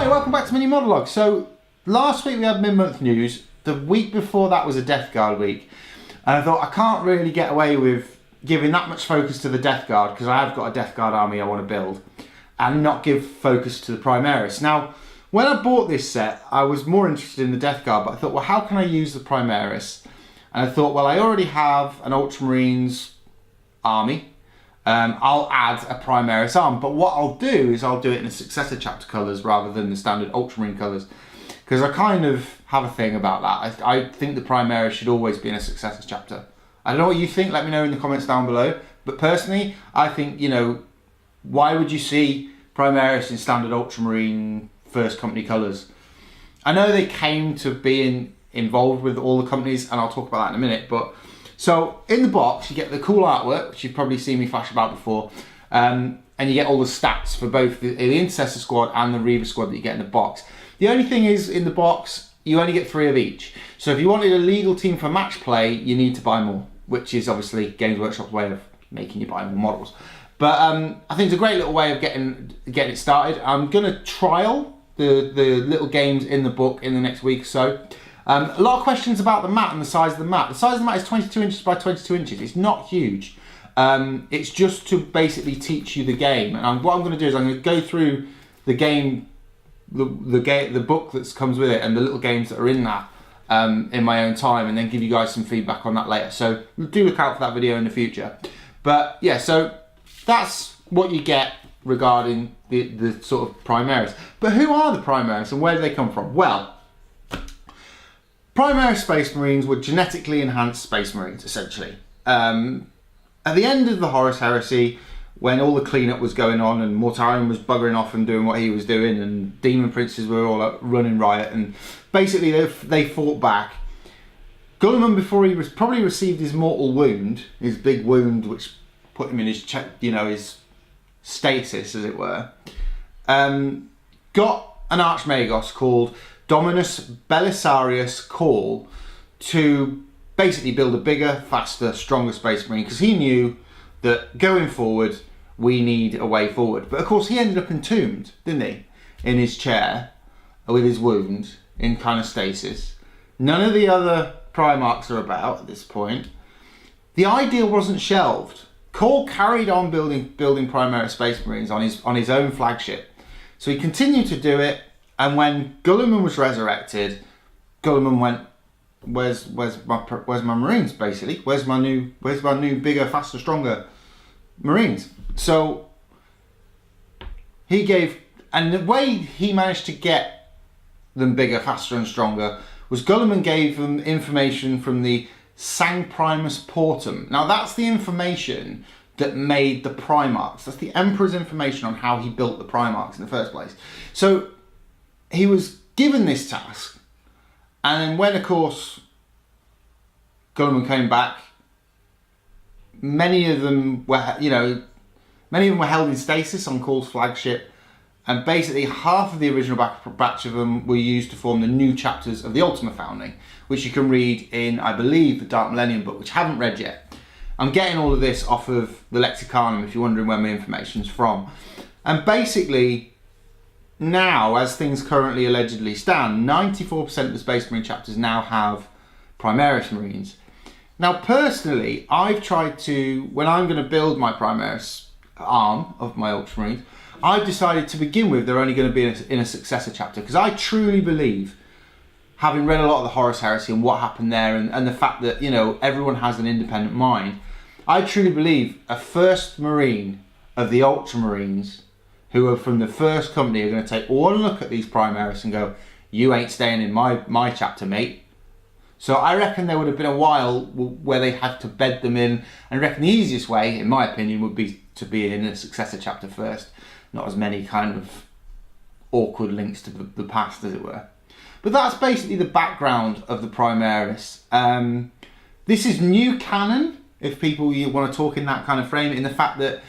Hi, welcome back to Mini-Modelog. So, last week we had mid-month news. The week before that was a Death Guard week. And I thought I can't really get away with giving that much focus to the Death Guard because I have got a Death Guard army I want to build and not give focus to the Primaris. Now, when I bought this set, I was more interested in the Death Guard, but I thought, well, how can I use the Primaris? And I thought, well, I already have an Ultramarines army. I'll add a Primaris arm, but what I'll do is I'll do it in the successor chapter colours rather than the standard Ultramarine colours, because I kind of have a thing about that. I think the Primaris should always be in a successor chapter. I don't know what you think, let me know in the comments down below, but personally, I think, you know, why would you see Primaris in standard Ultramarine first company colours? I know they came to being involved with all the companies, and I'll talk about that in a minute, but so in the box you get the cool artwork, which you've probably seen me flash about before, and you get all the stats for both the Intercessor squad and the Reaver squad that you get in the box. The only thing is, in the box you only get 3 of each, so if you wanted a legal team for match play you need to buy more, which is obviously Games Workshop's way of making you buy more models. But I think it's a great little way of getting it started. I'm going to trial the little games in the book in the next week or so. A lot of questions about the mat and the size of the mat. The size of the mat is 22 inches by 22 inches. It's not huge. It's just to basically teach you the game. And what I'm going to do is I'm going to go through the game, the book that comes with it, and the little games that are in that in my own time, and then give you guys some feedback on that later. So do look out for that video in the future. But yeah, so that's what you get regarding the sort of Primaris. But who are the Primaris and where do they come from? Well, Primaris Space Marines were genetically enhanced Space Marines, essentially. At the end of the Horus Heresy, when all the cleanup was going on and Mortarion was buggering off and doing what he was doing, and Demon Princes were all running riot, and basically they fought back. Gulliman, before he probably received his mortal wound, his big wound which put him in his, his stasis, as it were, got an Archmagos called Dominus Belisarius Call to basically build a bigger, faster, stronger Space Marine, because he knew that going forward we need a way forward. But of course he ended up entombed, didn't he, in his chair with his wound in kind of stasis. None of the other Primarchs are about at this point. The idea wasn't shelved. Call carried on building Primaris Space Marines on his own flagship, so he continued to do it. And when Gulliman was resurrected, Gulliman went, "Where's my Marines? Basically, where's my new bigger, faster, stronger Marines?" So he gave, and the way he managed to get them bigger, faster, and stronger was Gulliman gave them information from the Sancprimus Portum. Now that's the information that made the Primarchs. That's the Emperor's information on how he built the Primarchs in the first place. So he was given this task, and then when, of course, Gulliman came back, many of them were held in stasis on Call's flagship, and basically half of the original batch of them were used to form the new chapters of the Ultima Founding, which you can read in, I believe, the Dark Millennium book, which I haven't read yet. I'm getting all of this off of the Lexicanum, if you're wondering where my information's from. And basically, now, as things currently allegedly stand, 94% of the Space Marine chapters now have Primaris Marines. Now, personally, I've tried to, when I'm going to build my Primaris arm of my Ultramarines, I've decided to begin with they're only going to be in a successor chapter, because I truly believe, having read a lot of the Horus Heresy and what happened there, and the fact that, you know, everyone has an independent mind, I truly believe a first Marine of the Ultramarines who are from the first company are going to take one look at these Primaris and go, "You ain't staying in my chapter, mate." So I reckon there would have been a while where they had to bed them in, and I reckon the easiest way, in my opinion, would be to be in a successor chapter first. Not as many kind of awkward links to the past, as it were. But that's basically the background of the Primaris. This is new canon, if people want to talk in that kind of frame, in the fact that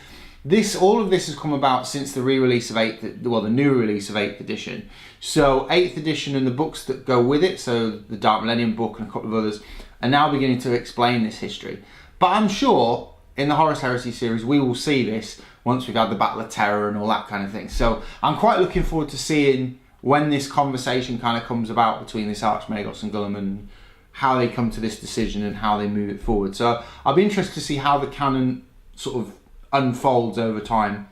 all of this has come about since the re-release of the new release of 8th edition. So 8th edition and the books that go with it, so the Dark Millennium book and a couple of others, are now beginning to explain this history. But I'm sure in the Horus Heresy series we will see this once we've had the Battle of Terror and all that kind of thing. So I'm quite looking forward to seeing when this conversation kind of comes about between this Archmagos and Gullum, and how they come to this decision and how they move it forward. So I'll be interested to see how the canon sort of unfolds over time.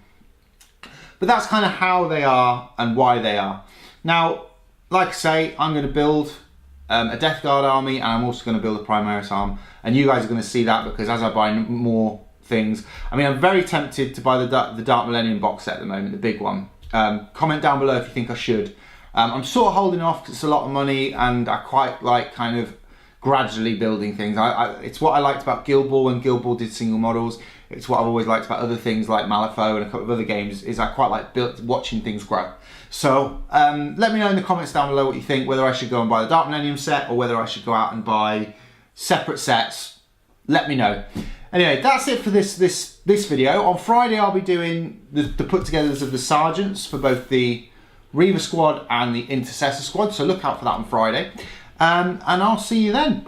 But that's kind of how they are and why they are. Now, like I say, I'm going to build a Death Guard army, and I'm also going to build a Primaris arm, and you guys are going to see that, because as I buy more things, I mean, I'm very tempted to buy the Dark Millennium box set at the moment, the big one. Comment down below if you think I should. I'm sort of holding off because it's a lot of money, and I quite like kind of gradually building things. It's what I liked about Guild Ball when Guild Ball did single models. It's what I've always liked about other things like Malifaux and a couple of other games, is I quite like watching things grow. So let me know in the comments down below what you think, whether I should go and buy the Dark Millennium set or whether I should go out and buy separate sets. Let me know. Anyway, that's it for this video. On Friday I'll be doing the put-togethers of the Sergeants for both the Reaver Squad and the Intercessor Squad, so look out for that on Friday. And I'll see you then.